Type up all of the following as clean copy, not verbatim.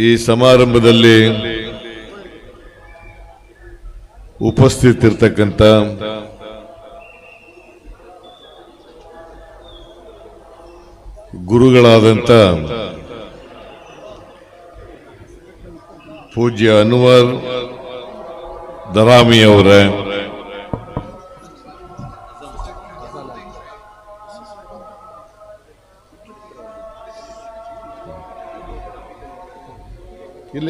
ಈ ಸಮಾರಂಭದಲ್ಲಿ ಉಪಸ್ಥಿತಿರ್ತಕ್ಕಂಥ ಗುರುಗಳಾದಂಥ ಪೂಜ್ಯ ಅನ್ವರ್ ದರಾಮಿ ಅವರೇ, ಇಲ್ಲ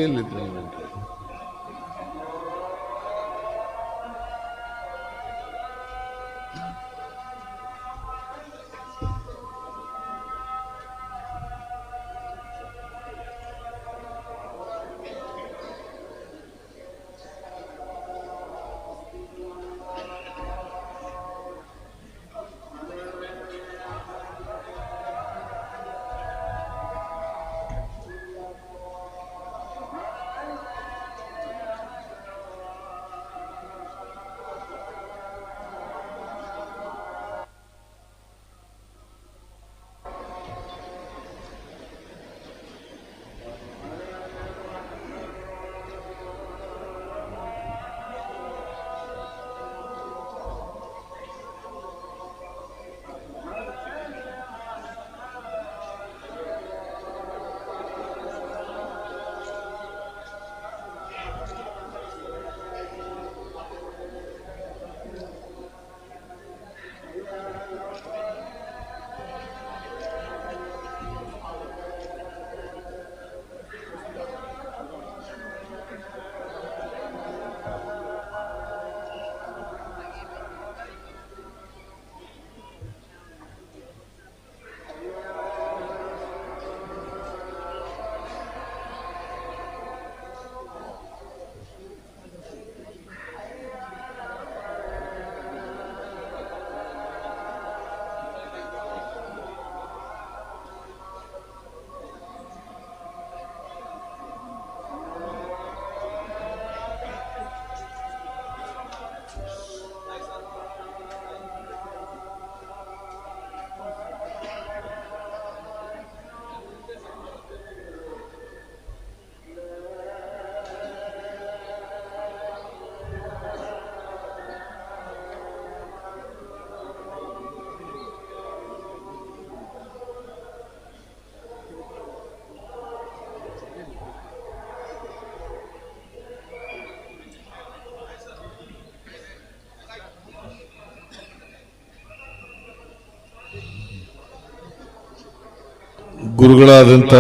ಗುರುಗಳಾದಂಥ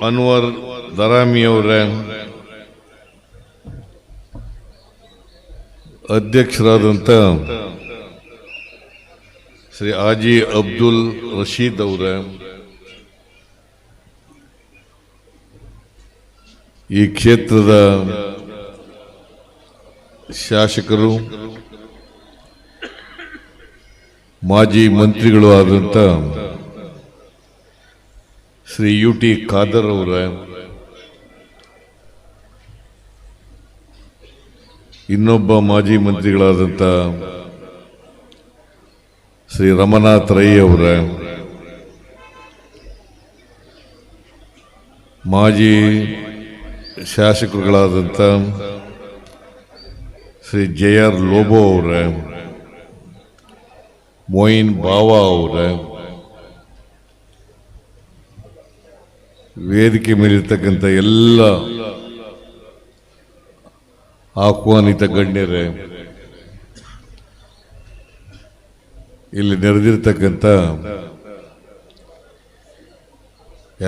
ಅನ್ವರ್ ದರಾಮಿ ಅವರ ಅಧ್ಯಕ್ಷರಾದಂಥ ಶ್ರೀ ಹಾಜಿ ಅಬ್ದುಲ್ ರಶೀದ್ ಅವರ, ಈ ಕ್ಷೇತ್ರದ ಶಾಸಕರು, ಮಾಜಿ ಮಂತ್ರಿಗಳು ಆದಂಥ ಶ್ರೀ UT ಖಾದರ್ ಅವರ, ಇನ್ನೊಬ್ಬ ಮಾಜಿ ಮಂತ್ರಿಗಳಾದಂಥ ಶ್ರೀ ರಮನಾಥ್ ರೈ ಅವರ, ಮಾಜಿ ಶಾಸಕರುಗಳಾದಂಥ ಶ್ರೀ JR ಲೋಬೋ ಅವರ, ಮೊಯಿನ್ ಬಾವಾ ಅವರ, ವೇದಿಕೆ ಮೇಲಿರ್ತಕ್ಕಂಥ ಎಲ್ಲ ಆಹ್ವಾನಿತ ಗಣ್ಯರೇ, ಇಲ್ಲಿ ನೆರೆದಿರ್ತಕ್ಕಂಥ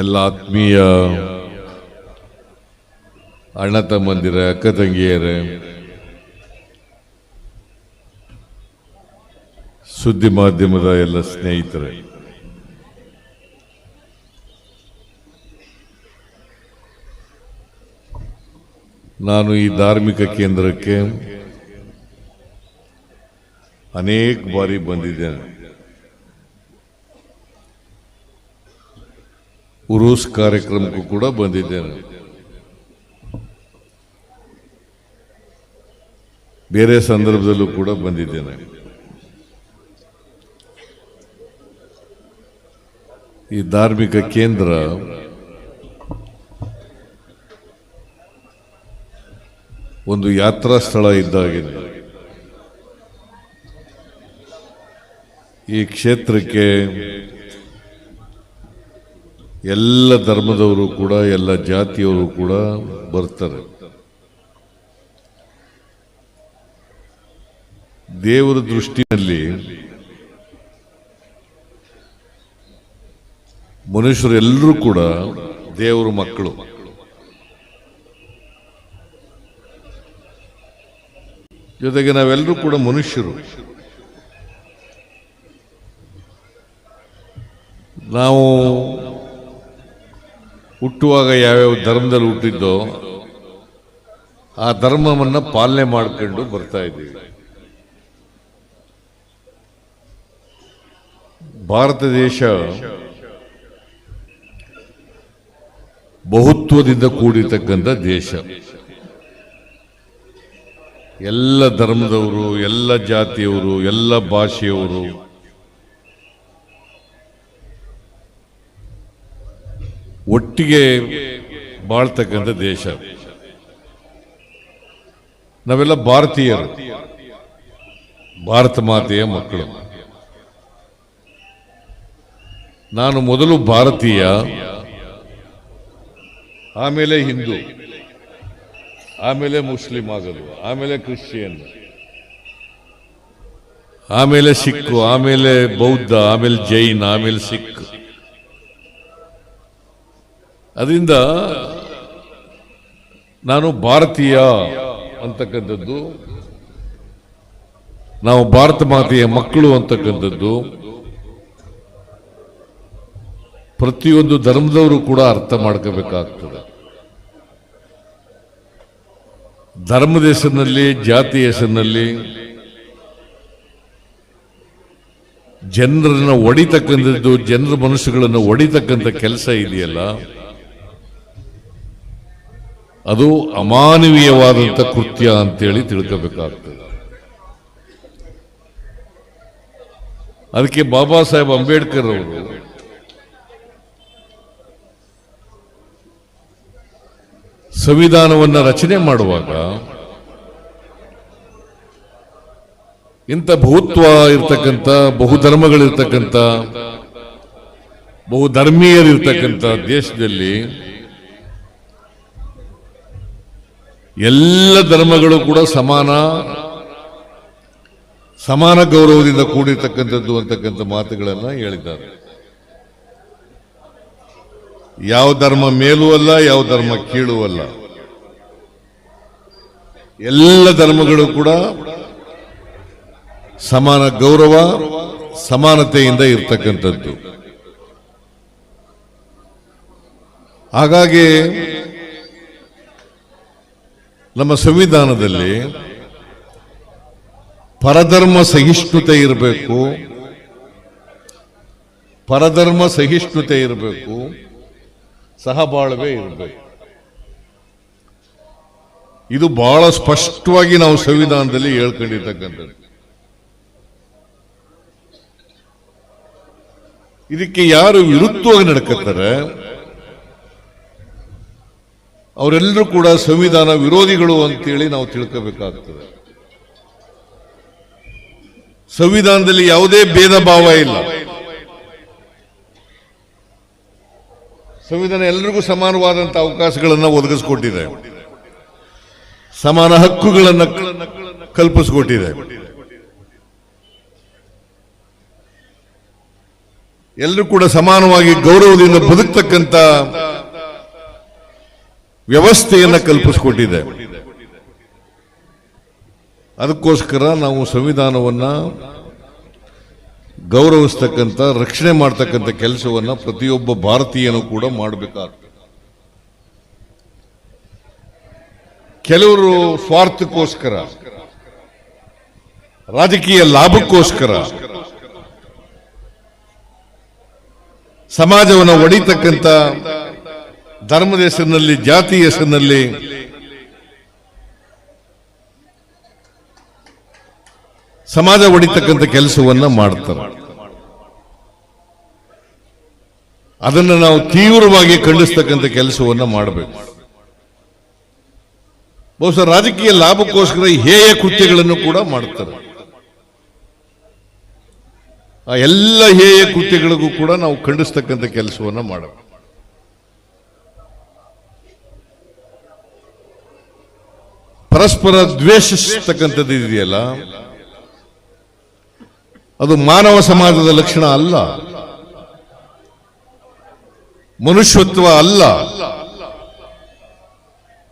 ಎಲ್ಲ ಆತ್ಮೀಯ ಅಣ್ಣ ತಮ್ಮಂದಿರ, ಅಕ್ಕ ತಂಗಿಯರೇ, ಸುದ್ದಿ ಮಾಧ್ಯಮದ ಎಲ್ಲ ಸ್ನೇಹಿತರೆ, ನಾನು ಈ ಧಾರ್ಮಿಕ ಕೇಂದ್ರಕ್ಕೆ ಅನೇಕ ಬಾರಿ ಬಂದಿದ್ದೇನೆ. ಉರೂಸ್ ಕಾರ್ಯಕ್ರಮಕ್ಕೂ ಕೂಡ ಬಂದಿದ್ದೇನೆ. ಬೇರೆ ಸಂದರ್ಭದಲ್ಲೂ ಕೂಡ ಬಂದಿದ್ದೇನೆ. ಈ ಧಾರ್ಮಿಕ ಕೇಂದ್ರ ಒಂದು ಯಾತ್ರಾ ಸ್ಥಳ ಇದ್ದಾಗಿದೆ. ಈ ಕ್ಷೇತ್ರಕ್ಕೆ ಎಲ್ಲ ಧರ್ಮದವರು ಕೂಡ ಎಲ್ಲ ಜಾತಿಯವರು ಕೂಡ ಬರ್ತಾರೆ. ದೇವರ ದೃಷ್ಟಿಯಲ್ಲಿ ಮನುಷ್ಯರೆಲ್ಲರೂ ಕೂಡ ದೇವರ ಮಕ್ಕಳು. ಜೊತೆಗೆ ನಾವೆಲ್ಲರೂ ಕೂಡ ಮನುಷ್ಯರು. ನಾವು ಹುಟ್ಟುವಾಗ ಯಾವ್ಯಾವ ಧರ್ಮದಲ್ಲಿ ಹುಟ್ಟಿದ್ದೋ ಆ ಧರ್ಮವನ್ನು ಪಾಲನೆ ಮಾಡಿಕೊಂಡು ಬರ್ತಾ ಇದ್ದೀವಿ. ಭಾರತ ದೇಶ ಬಹುತ್ವದಿಂದ ಕೂಡಿರ್ತಕ್ಕಂಥ ದೇಶ. ಎಲ್ಲ ಧರ್ಮದವರು, ಎಲ್ಲ ಜಾತಿಯವರು, ಎಲ್ಲ ಭಾಷೆಯವರು ಒಟ್ಟಿಗೆ ಬಾಳ್ತಕ್ಕಂಥ ದೇಶ. ನಾವೆಲ್ಲ ಭಾರತೀಯರು, ಭಾರತ ಮಾತೆಯ ಮಕ್ಕಳು. ನಾನು ಮೊದಲು ಭಾರತೀಯ, ಆಮೇಲೆ ಹಿಂದೂ, ಆಮೇಲೆ ಮುಸ್ಲಿಂ ಆಗೋದು, ಆಮೇಲೆ ಕ್ರಿಶ್ಚಿಯನ್, ಆಮೇಲೆ ಸಿಖ್, ಆಮೇಲೆ ಬೌದ್ಧ, ಆಮೇಲೆ ಜೈನ್, ಆಮೇಲೆ ಸಿಖ್. ಅದರಿಂದ ನಾನು ಭಾರತೀಯ ಅಂತಕ್ಕಂಥದ್ದು, ನಾವು ಭಾರತ ಮಾತೆಯ ಮಕ್ಕಳು ಅಂತಕ್ಕಂಥದ್ದು ಪ್ರತಿಯೊಂದು ಧರ್ಮದವರು ಕೂಡ ಅರ್ಥ ಮಾಡ್ಕೋಬೇಕಾಗ್ತದೆ. ಧರ್ಮದ ಹೆಸರಿನಲ್ಲಿ, ಜಾತಿ ಹೆಸರಿನಲ್ಲಿ ಜನರನ್ನು ಒಡಿತಕ್ಕಂಥದ್ದು, ಜನರ ಮನಸ್ಸುಗಳನ್ನು ಒಡಿತಕ್ಕಂಥ ಕೆಲಸ ಇದೆಯಲ್ಲ, ಅದು ಅಮಾನವೀಯವಾದಂಥ ಕೃತ್ಯ ಅಂತೇಳಿ ತಿಳ್ಕೋಬೇಕಾಗ್ತದೆ. ಅದಕ್ಕೆ ಬಾಬಾ ಸಾಹೇಬ್ ಅಂಬೇಡ್ಕರ್ ಅವರು ಸಂವಿಧಾನವನ್ನು ರಚನೆ ಮಾಡುವಾಗ ಇಂಥ ಬಹುತ್ವ ಇರ್ತಕ್ಕಂಥ, ಬಹುಧರ್ಮಗಳಿರ್ತಕ್ಕಂಥ, ಬಹುಧರ್ಮೀಯರಿರ್ತಕ್ಕಂಥ ದೇಶದಲ್ಲಿ ಎಲ್ಲ ಧರ್ಮಗಳು ಕೂಡ ಸಮಾನ ಗೌರವದಿಂದ ಕೂಡಿರ್ತಕ್ಕಂಥದ್ದು ಅಂತಕ್ಕಂಥ ಮಾತುಗಳನ್ನು ಹೇಳಿದ್ದಾರೆ. ಯಾವ ಧರ್ಮ ಮೇಲೂ ಅಲ್ಲ, ಯಾವ ಧರ್ಮ ಕೀಳೂ ಅಲ್ಲ. ಎಲ್ಲ ಧರ್ಮಗಳು ಕೂಡ ಸಮಾನ ಗೌರವ, ಸಮಾನತೆಯಿಂದ ಇರ್ತಕ್ಕಂಥದ್ದು. ಹಾಗಾಗಿ ನಮ್ಮ ಸಂವಿಧಾನದಲ್ಲಿ ಪರಧರ್ಮ ಸಹಿಷ್ಣುತೆ ಇರಬೇಕು, ಪರಧರ್ಮ ಸಹಿಷ್ಣುತೆ ಇರಬೇಕು, ಸಹಬಾಳ್ವೆ ಇರಬೇಕು. ಇದು ಬಹಳ ಸ್ಪಷ್ಟವಾಗಿ ನಾವು ಸಂವಿಧಾನದಲ್ಲಿ ಹೇಳ್ಕೊಂಡಿರ್ತಕ್ಕಂಥದ್ದು. ಇದಕ್ಕೆ ಯಾರು ವಿರುದ್ಧವಾಗಿ ನಡ್ಕೊತಾರೆ ಅವರೆಲ್ಲರೂ ಕೂಡ ಸಂವಿಧಾನ ವಿರೋಧಿಗಳು ಅಂತೇಳಿ ನಾವು ತಿಳ್ಕೋಬೇಕಾಗ್ತದೆ. ಸಂವಿಧಾನದಲ್ಲಿ ಯಾವುದೇ ಭೇದ ಭಾವ ಇಲ್ಲ. ಸಂವಿಧಾನ ಎಲ್ಲರಿಗೂ ಸಮಾನವಾದಂಥ ಅವಕಾಶಗಳನ್ನು ಒದಗಿಸಿಕೊಟ್ಟಿದೆ, ಸಮಾನ ಹಕ್ಕುಗಳನ್ನು ಕಲ್ಪಿಸಿಕೊಟ್ಟಿದೆ. ಎಲ್ಲರೂ ಕೂಡ ಸಮಾನವಾಗಿ ಗೌರವದಿಂದ ಬದುಕತಕ್ಕಂಥ ವ್ಯವಸ್ಥೆಯನ್ನು ಕಲ್ಪಿಸಿಕೊಟ್ಟಿದೆ. ಅದಕ್ಕೋಸ್ಕರ ನಾವು ಸಂವಿಧಾನವನ್ನ ಗೌರವಿಸ್ತಕ್ಕಂಥ, ರಕ್ಷಣೆ ಮಾಡತಕ್ಕಂಥ ಕೆಲಸವನ್ನ ಪ್ರತಿಯೊಬ್ಬ ಭಾರತೀಯನು ಕೂಡ ಮಾಡಬೇಕಾಗ್ತದೆ. ಕೆಲವರು ಸ್ವಾರ್ಥಕ್ಕೋಸ್ಕರ, ರಾಜಕೀಯ ಲಾಭಕ್ಕೋಸ್ಕರ ಸಮಾಜವನ್ನು ಒಡಿತಕ್ಕಂಥ, ಧರ್ಮದ ಹೆಸರಿನಲ್ಲಿ, ಜಾತಿ ಹೆಸರಿನಲ್ಲಿ ಸಮಾಜ ಒಡಿತಕ್ಕಂಥ ಕೆಲಸವನ್ನ ಮಾಡ್ತಾರೆ. ಅದನ್ನು ನಾವು ತೀವ್ರವಾಗಿ ಖಂಡಿಸ್ತಕ್ಕಂಥ ಕೆಲಸವನ್ನ ಮಾಡಬೇಕು. ಬಹುಶಃ ರಾಜಕೀಯ ಲಾಭಕ್ಕೋಸ್ಕರ ಹೇಯ ಕೃತ್ಯಗಳನ್ನು ಕೂಡ ಮಾಡ್ತಾರೆ. ಆ ಎಲ್ಲ ಹೇಯ ಕೃತ್ಯಗಳಿಗೂ ಕೂಡ ನಾವು ಖಂಡಿಸ್ತಕ್ಕಂಥ ಕೆಲಸವನ್ನ ಮಾಡಬೇಕು. ಪರಸ್ಪರ ದ್ವೇಷಿಸ್ತಕ್ಕಂಥದ್ದು ಇದೆಯಲ್ಲ, ಅದು ಮಾನವ ಸಮಾಜದ ಲಕ್ಷಣ ಅಲ್ಲ, ಮನುಷ್ಯತ್ವ ಅಲ್ಲ.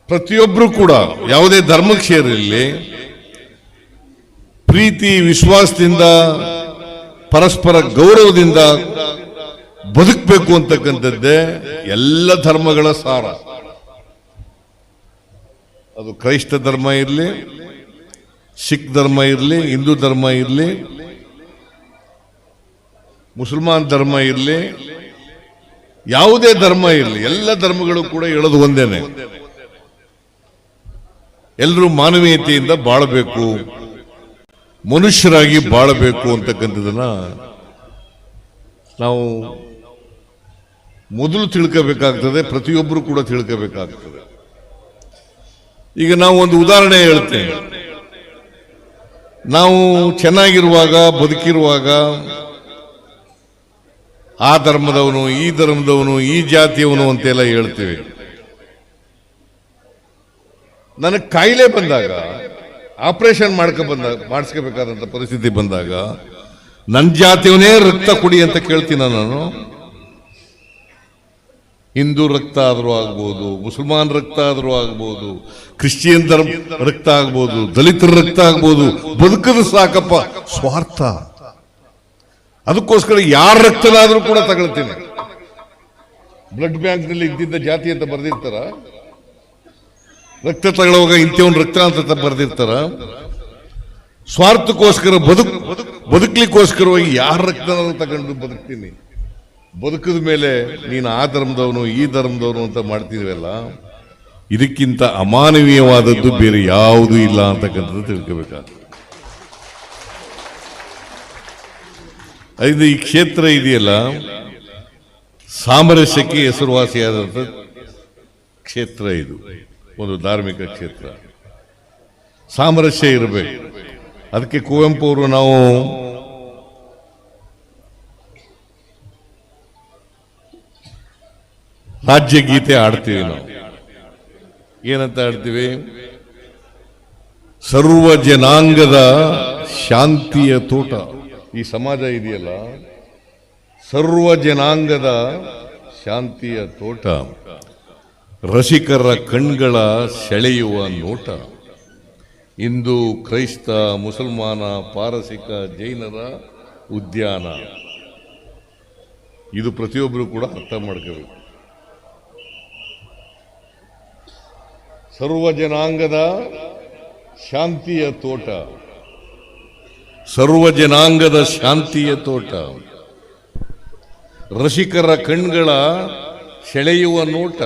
ಪ್ರತಿಯೊಬ್ಬರು ಕೂಡ ಯಾವುದೇ ಧರ್ಮಕ್ಕೆ ಸೇರಿರಲಿ, ಪ್ರೀತಿ ವಿಶ್ವಾಸದಿಂದ ಪರಸ್ಪರ ಗೌರವದಿಂದ ಬದುಕಬೇಕು ಅಂತಕ್ಕಂಥದ್ದೇ ಎಲ್ಲ ಧರ್ಮಗಳ ಸಾರ. ಅದು ಕ್ರೈಸ್ತ ಧರ್ಮ ಇರಲಿ, ಸಿಖ್ ಧರ್ಮ ಇರಲಿ, ಹಿಂದೂ ಧರ್ಮ ಇರಲಿ, ಮುಸಲ್ಮಾನ್ ಧರ್ಮ ಇರಲಿ, ಯಾವುದೇ ಧರ್ಮ ಇರಲಿ, ಎಲ್ಲ ಧರ್ಮಗಳು ಕೂಡ ಹೇಳೋದು ಒಂದೇನೆ. ಎಲ್ಲರೂ ಮಾನವೀಯತೆಯಿಂದ ಬಾಳಬೇಕು, ಮನುಷ್ಯರಾಗಿ ಬಾಳಬೇಕು ಅಂತಕ್ಕಂಥದನ್ನ ನಾವು ಮೊದಲು ತಿಳ್ಕೋಬೇಕಾಗ್ತದೆ. ಪ್ರತಿಯೊಬ್ಬರು ಕೂಡ ತಿಳ್ಕೋಬೇಕಾಗ್ತದೆ. ಈಗ ನಾವು ಒಂದು ಉದಾಹರಣೆ ಹೇಳ್ತೇವೆ. ನಾವು ಚೆನ್ನಾಗಿರುವಾಗ, ಬದುಕಿರುವಾಗ ಆ ಧರ್ಮದವನು, ಈ ಧರ್ಮದವನು, ಈ ಜಾತಿಯವನು ಅಂತೆಲ್ಲ ಹೇಳ್ತೇವೆ. ನನಗೆ ಕಾಯಿಲೆ ಬಂದಾಗ, ಆಪರೇಷನ್ ಮಾಡಿಸ್ಕೋಬೇಕಾದಂತ ಪರಿಸ್ಥಿತಿ ಬಂದಾಗ ನನ್ನ ಜಾತಿಯವನೇ ರಕ್ತ ಕೊಡಿ ಅಂತ ಕೇಳ್ತೀನ ನಾನು. ಹಿಂದೂ ರಕ್ತ ಆದರೂ ಆಗ್ಬೋದು, ಮುಸಲ್ಮಾನ್ ರಕ್ತ ಆದರೂ ಆಗ್ಬೋದು, ಕ್ರಿಶ್ಚಿಯನ್ ಧರ್ಮ ರಕ್ತ ಆಗ್ಬೋದು, ದಲಿತರ ರಕ್ತ ಆಗ್ಬೋದು, ಬದುಕದ ಸಾಕಪ್ಪ. ಸ್ವಾರ್ಥ. ಅದಕ್ಕೋಸ್ಕರ ಯಾರ ರಕ್ತನಾದ್ರೂ ಕೂಡ ತಗೊಳ್ತೀನಿ. ಬ್ಲಡ್ ಬ್ಯಾಂಕ್ ನಲ್ಲಿ ಇದ್ದಿದ್ದ ಜಾತಿ ಅಂತ ಬರೆದಿರ್ತಾರ, ರಕ್ತ ತಗೊಳ್ಳುವಾಗ ಇಂಥವನ್ ರಕ್ತ ಅಂತ ಬರೆದಿರ್ತಾರ. ಸ್ವಾರ್ಥಕ್ಕೋಸ್ಕರ ಬದುಕಲಿಕ್ಕೋಸ್ಕರವಾಗಿ ಯಾರ ರಕ್ತನಾದ್ರೂ ತಗೊಂಡು ಬದುಕ್ತೀನಿ. ಬದುಕಿದ ಮೇಲೆ ನೀನು ಆ ಧರ್ಮದವನು, ಈ ಧರ್ಮದವನು ಅಂತ ಮಾಡ್ತಿದ್ವಲ್ಲ, ಇದಕ್ಕಿಂತ ಅಮಾನವೀಯವಾದದ್ದು ಬೇರೆ ಯಾವುದೂ ಇಲ್ಲ ಅಂತಕ್ಕಂಥದ್ದು ತಿಳ್ಕೋಬೇಕಾಗ್ತದೆ. ಈ ಕ್ಷೇತ್ರ ಇದೆಯಲ್ಲ, ಸಾಮರಸ್ಯಕ್ಕೆ ಹೆಸರುವಾಸಿಯಾದಂಥ ಕ್ಷೇತ್ರ. ಇದು ಒಂದು ಧಾರ್ಮಿಕ ಕ್ಷೇತ್ರ. ಸಾಮರಸ್ಯ ಇರಬೇಕು. ಅದಕ್ಕೆ ಕುವೆಂಪು ಅವರು ನಾವು ರಾಜ್ಯ ಗೀತೆ ಆಡ್ತೀವಿ. ನಾವು ಏನಂತ ಆಡ್ತೀವಿ? ಸರ್ವ ಜನಾಂಗದ ಶಾಂತಿಯ ತೋಟ. ಈ ಸಮಾಜ ಇದೆಯಲ್ಲ, ಸರ್ವ ಜನಾಂಗದ ಶಾಂತಿಯ ತೋಟ, ರಸಿಕರ ಕಣ್ಗಳ ಸೆಳೆಯುವ ನೋಟ, ಹಿಂದೂ ಕ್ರೈಸ್ತ ಮುಸಲ್ಮಾನ ಪಾರಸಿಕ ಜೈನರ ಉದ್ಯಾನ. ಇದು ಪ್ರತಿಯೊಬ್ಬರು ಕೂಡ ಅರ್ಥ ಮಾಡ್ಕೋಬೇಕು. ಸರ್ವ ಜನಾಂಗದ ಶಾಂತಿಯ ತೋಟ, ಸರ್ವ ಜನಾಂಗದ ಶಾಂತಿಯ ತೋಟ, ರಸಿಕರ ಕಣ್ಗಳ ಸೆಳೆಯುವ ನೋಟ,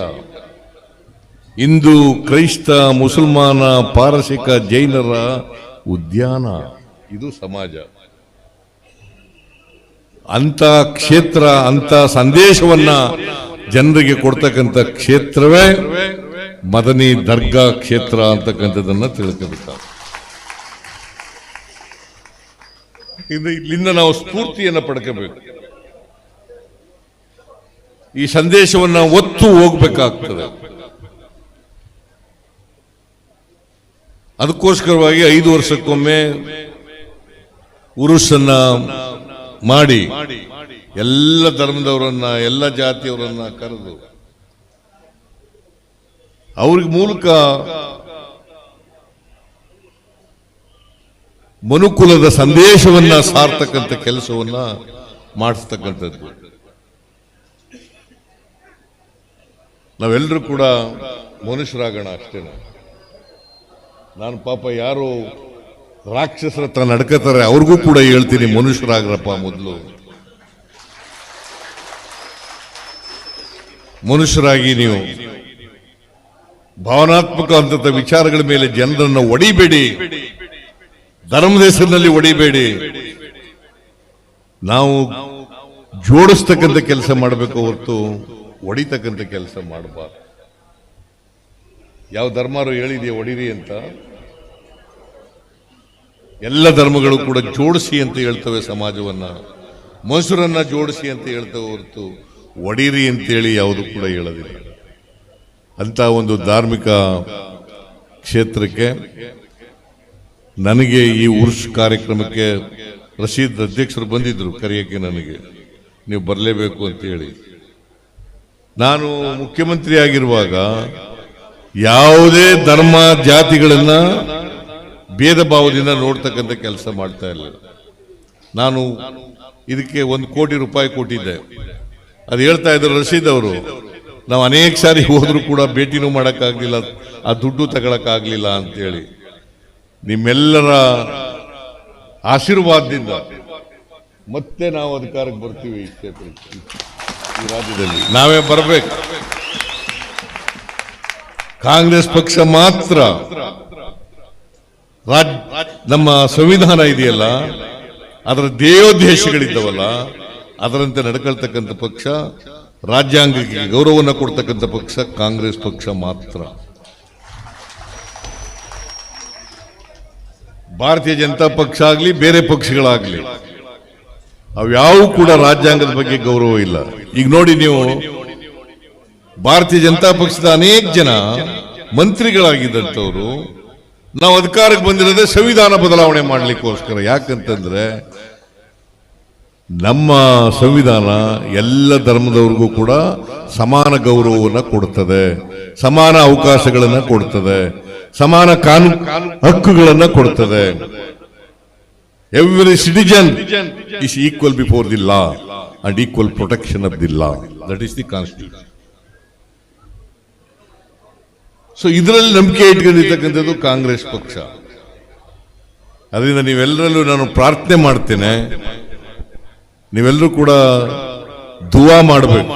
ಹಿಂದೂ ಕ್ರೈಸ್ತ ಮುಸಲ್ಮಾನ ಪಾರಸಿಕ ಜೈನರ ಉದ್ಯಾನ. ಇದು ಸಮಾಜ. ಅಂತ ಕ್ಷೇತ್ರ, ಅಂತ ಸಂದೇಶವನ್ನ ಜನರಿಗೆ ಕೊಡ್ತಕ್ಕಂಥ ಕ್ಷೇತ್ರವೇ ಮದನಿ ದರ್ಗಾ ಕ್ಷೇತ್ರ ಅಂತಕ್ಕಂಥದ್ದನ್ನ ತಿಳ್ಕೋಬೇಕಾಗ್ತದೆ. ಇಲ್ಲಿಂದ ನಾವು ಸ್ಫೂರ್ತಿಯನ್ನು ಪಡ್ಕೋಬೇಕು. ಈ ಸಂದೇಶವನ್ನ ಒತ್ತು ಹೋಗ್ಬೇಕಾಗ್ತದೆ. ಅದಕ್ಕೋಸ್ಕರವಾಗಿ 5 ವರ್ಷಕ್ಕೊಮ್ಮೆ ಉರುಸನ್ನ ಮಾಡಿ ಎಲ್ಲ ಧರ್ಮದವರನ್ನ, ಎಲ್ಲ ಜಾತಿಯವರನ್ನ ಕರೆದು ಅವ್ರಿಗೆ ಮೂಲಕ ಮನುಕುಲದ ಸಂದೇಶವನ್ನ ಸಾರ್ತಕ್ಕಂಥ ಕೆಲಸವನ್ನ ಮಾಡಿಸ್ತಕ್ಕಂಥದ್ದು. ನಾವೆಲ್ಲರೂ ಕೂಡ ಮನುಷ್ಯರಾಗೋಣ ಅಷ್ಟೇ. ನಾನು ಪಾಪ ಯಾರು ರಾಕ್ಷಸರ ಹತ್ರ ನಡ್ಕೋತಾರೆ ಅವ್ರಿಗೂ ಕೂಡ ಹೇಳ್ತೀನಿ, ಮನುಷ್ಯರಾಗ್ರಪ್ಪ. ಮೊದಲು ಮನುಷ್ಯರಾಗಿ ನೀವು ಭಾವನಾತ್ಮಕ ಅಂತ ವಿಚಾರಗಳ ಮೇಲೆ ಜನರನ್ನು ಒಡಿಬೇಡಿ, ಧರ್ಮದ ಹೆಸರಿನಲ್ಲಿ ಒಡಿಬೇಡಿ. ನಾವು ಜೋಡಿಸ್ತಕ್ಕಂಥ ಕೆಲಸ ಮಾಡಬೇಕು ಹೊರತು ಹೊಡಿತಕ್ಕಂಥ ಕೆಲಸ ಮಾಡಬಾರ್ದು. ಯಾವ ಧರ್ಮರು ಹೇಳಿದೆಯಾ ಹೊಡಿರಿ ಅಂತ? ಎಲ್ಲ ಧರ್ಮಗಳು ಕೂಡ ಜೋಡಿಸಿ ಅಂತ ಹೇಳ್ತವೆ ಸಮಾಜವನ್ನ, ಮನುಷ್ಯರನ್ನ ಜೋಡಿಸಿ ಅಂತ ಹೇಳ್ತವೆ ಹೊರತು ಹೊಡಿರಿ ಅಂತೇಳಿ ಯಾವುದು ಕೂಡ ಹೇಳೋದಿಲ್ಲ. ಅಂತ ಒಂದು ಧಾರ್ಮಿಕ ಕ್ಷೇತ್ರಕ್ಕೆ ನನಗೆ ಈ ಉರ್ಸ್ ಕಾರ್ಯಕ್ರಮಕ್ಕೆ ರಶೀದ್ ಅಧ್ಯಕ್ಷರು ಬಂದಿದ್ರು ಕರೆಯಕ್ಕೆ, ನನಗೆ ನೀವು ಬರಲೇಬೇಕು ಅಂತ ಹೇಳಿ. ನಾನು ಮುಖ್ಯಮಂತ್ರಿ ಆಗಿರುವಾಗ ಯಾವುದೇ ಧರ್ಮ ಜಾತಿಗಳನ್ನ ಭೇದ ಭಾವದಿಂದ ನೋಡ್ತಕ್ಕಂಥ ಕೆಲಸ ಮಾಡ್ತಾ ಇರಲಿಲ್ಲ. ನಾನು ಇದಕ್ಕೆ 1 ಕೋಟಿ ರೂಪಾಯಿ ಕೊಟ್ಟಿದ್ದೆ. ಅದು ಹೇಳ್ತಾ ಇದ್ರು ರಶೀದ್ ಅವರು, ನಾವು ಅನೇಕ ಸಾರಿ ಹೋದ್ರೂ ಕೂಡ ಭೇಟಿನೂ ಮಾಡೋಕ್ಕಾಗಲಿಲ್ಲ, ಆ ದುಡ್ಡು ತಗೊಳಕ್ಕಾಗಲಿಲ್ಲ ಅಂತೇಳಿ. ನಿಮ್ಮೆಲ್ಲರ ಆಶೀರ್ವಾದದಿಂದ ಮತ್ತೆ ನಾವು ಅಧಿಕಾರಕ್ಕೆ ಬರ್ತೀವಿ. ಈ ಕ್ಷೇತ್ರಕ್ಕೆ, ಈ ರಾಜ್ಯದಲ್ಲಿ ನಾವೇ ಬರಬೇಕು. ಕಾಂಗ್ರೆಸ್ ಪಕ್ಷ ಮಾತ್ರ ನಮ್ಮ ಸಂವಿಧಾನ ಇದೆಯಲ್ಲ, ಅದರ ಧ್ಯೇಯೋದ್ದೇಶಗಳಿದ್ದವಲ್ಲ, ಅದರಂತೆ ನಡ್ಕೊಳ್ತಕ್ಕಂಥ ಪಕ್ಷ, ರಾಜ್ಯಾಂಗಕ್ಕೆ ಗೌರವವನ್ನು ಕೊಡ್ತಕ್ಕಂಥ ಪಕ್ಷ ಕಾಂಗ್ರೆಸ್ ಪಕ್ಷ ಮಾತ್ರ. ಭಾರತೀಯ ಜನತಾ ಪಕ್ಷ ಆಗಲಿ ಬೇರೆ ಪಕ್ಷಗಳಾಗಲಿ ಅವ್ಯಾವು ಕೂಡ ರಾಜ್ಯಾಂಗದ ಬಗ್ಗೆ ಗೌರವ ಇಲ್ಲ. ಈಗ ನೋಡಿ, ನೀವು ಭಾರತೀಯ ಜನತಾ ಪಕ್ಷದ ಅನೇಕ ಜನ ಮಂತ್ರಿಗಳಾಗಿದ್ದಂಥವ್ರು ನಾವು ಅಧಿಕಾರಕ್ಕೆ ಬಂದಿರೋದೇ ಸಂವಿಧಾನ ಬದಲಾವಣೆ ಮಾಡಲಿಕ್ಕೋಸ್ಕರ. ಯಾಕಂತಂದ್ರೆ ನಮ್ಮ ಸಂವಿಧಾನ ಎಲ್ಲ ಧರ್ಮದವ್ರಿಗೂ ಕೂಡ ಸಮಾನ ಗೌರವವನ್ನು ಕೊಡ್ತದೆ, ಸಮಾನ ಅವಕಾಶಗಳನ್ನು ಕೊಡ್ತದೆ, ಸಮಾನ ಕಾನೂನು ಹಕ್ಕುಗಳನ್ನು ಕೊಡ್ತದೆ. Every citizen is equal before the law and equal protection of the law. That is the constitution. So ಇದರಲ್ಲಿ ನಂಬಿಕೆ ಇಟ್ಕೊಂಡಿರ್ತಕ್ಕಂಥದ್ದು ಕಾಂಗ್ರೆಸ್ ಪಕ್ಷ. ಅದರಿಂದ ನೀವೆಲ್ಲರಲ್ಲೂ ನಾನು ಪ್ರಾರ್ಥನೆ ಮಾಡ್ತೇನೆ, ನೀವೆಲ್ಲರೂ ಕೂಡ ದುವಾ ಮಾಡಬೇಕು,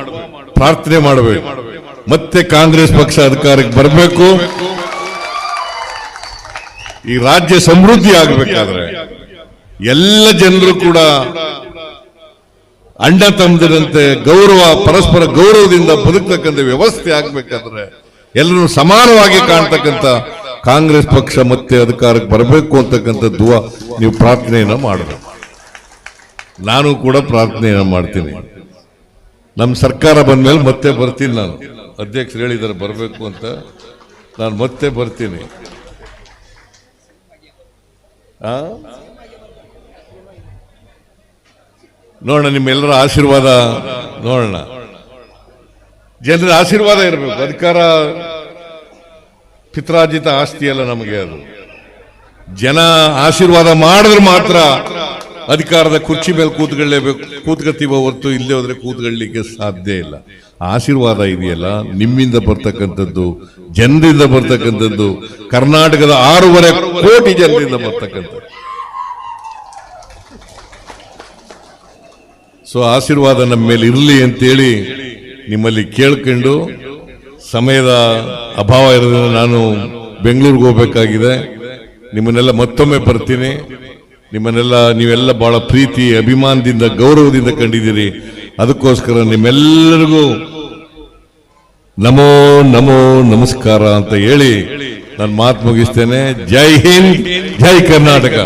ಪ್ರಾರ್ಥನೆ ಮಾಡಬೇಕು, ಮತ್ತೆ ಕಾಂಗ್ರೆಸ್ ಪಕ್ಷ ಅಧಿಕಾರಕ್ಕೆ ಬರಬೇಕು. ಈ ರಾಜ್ಯ ಸಮೃದ್ಧಿ ಆಗಬೇಕಾದ್ರೆ ಎಲ್ಲ ಜನರು ಕೂಡ ಅಣ್ಣ ತಮ್ಮದಿರಂತೆ ಗೌರವ, ಪರಸ್ಪರ ಗೌರವದಿಂದ ಬದುಕತಕ್ಕಂಥ ವ್ಯವಸ್ಥೆ ಆಗಬೇಕಾದ್ರೆ ಎಲ್ಲರೂ ಸಮಾನವಾಗಿ ಕಾಣ್ತಕ್ಕಂಥ ಕಾಂಗ್ರೆಸ್ ಪಕ್ಷ ಮತ್ತೆ ಅಧಿಕಾರಕ್ಕೆ ಬರಬೇಕು ಅಂತಕ್ಕಂಥ ದುವಾ ನೀವು ಪ್ರಾರ್ಥನೆಯನ್ನ ಮಾಡಬೇಕು. ನಾನು ಕೂಡ ಪ್ರಾರ್ಥನೆಯನ್ನ ಮಾಡ್ತೀನಿ. ನಮ್ಮ ಸರ್ಕಾರ ಬಂದ ಮೇಲೆ ಮತ್ತೆ ಬರ್ತೀನಿ. ನಾನು ಅಧ್ಯಕ್ಷರು ಹೇಳಿದ್ದಾರೆ ಬರಬೇಕು ಅಂತ, ನಾನು ಮತ್ತೆ ಬರ್ತೀನಿ. ನೋಡೋಣ, ನಿಮ್ಮೆಲ್ಲರ ಆಶೀರ್ವಾದ ನೋಡೋಣ. ಜನರ ಆಶೀರ್ವಾದ ಇರಬೇಕು. ಅಧಿಕಾರ ಪಿತ್ರಾರ್ಜಿತ ಆಸ್ತಿ ಅಲ್ಲ ನಮಗೆ, ಅದು ಜನ ಆಶೀರ್ವಾದ ಮಾಡಿದ್ರೆ ಮಾತ್ರ ಅಧಿಕಾರದ ಕುರ್ಚಿ ಮೇಲೆ ಕೂತ್ಕೊಳ್ತೀವೋ ಹೊರತು ಇಲ್ಲೇ ಹೋದ್ರೆ ಕೂತ್ಕೊಳ್ಳಿಕ್ಕೆ ಸಾಧ್ಯ ಇಲ್ಲ. ಆಶೀರ್ವಾದ ಇದೆಯಲ್ಲ ನಿಮ್ಮಿಂದ ಬರ್ತಕ್ಕಂಥದ್ದು, ಜನರಿಂದ ಬರ್ತಕ್ಕಂಥದ್ದು, ಕರ್ನಾಟಕದ 6.5 ಕೋಟಿ ಜನರಿಂದ ಬರ್ತಕ್ಕಂಥದ್ದು. ಸೊ ಆಶೀರ್ವಾದ ನಮ್ಮ ಮೇಲೆ ಇರಲಿ ಅಂತೇಳಿ ನಿಮ್ಮಲ್ಲಿ ಕೇಳ್ಕೊಂಡು, ಸಮಯದ ಅಭಾವ ಇರೋದ್ರಿಂದ ನಾನು ಬೆಂಗಳೂರಿಗೆ ಹೋಗ್ಬೇಕಾಗಿದೆ. ನಿಮ್ಮನ್ನೆಲ್ಲ ಮತ್ತೊಮ್ಮೆ ಬರ್ತೀನಿ. ನೀವೆಲ್ಲ ಬಹಳ ಪ್ರೀತಿ, ಅಭಿಮಾನದಿಂದ, ಗೌರವದಿಂದ ಕಂಡಿದ್ದೀರಿ. ಅದಕ್ಕೋಸ್ಕರ ನಿಮ್ಮೆಲ್ಲರಿಗೂ ನಮೋ ನಮೋ ನಮಸ್ಕಾರ ಅಂತ ಹೇಳಿ ನಾನು ಮಾತು ಮುಗಿಸ್ತೇನೆ. ಜೈ ಹಿಂದ್, ಜೈ ಕರ್ನಾಟಕ.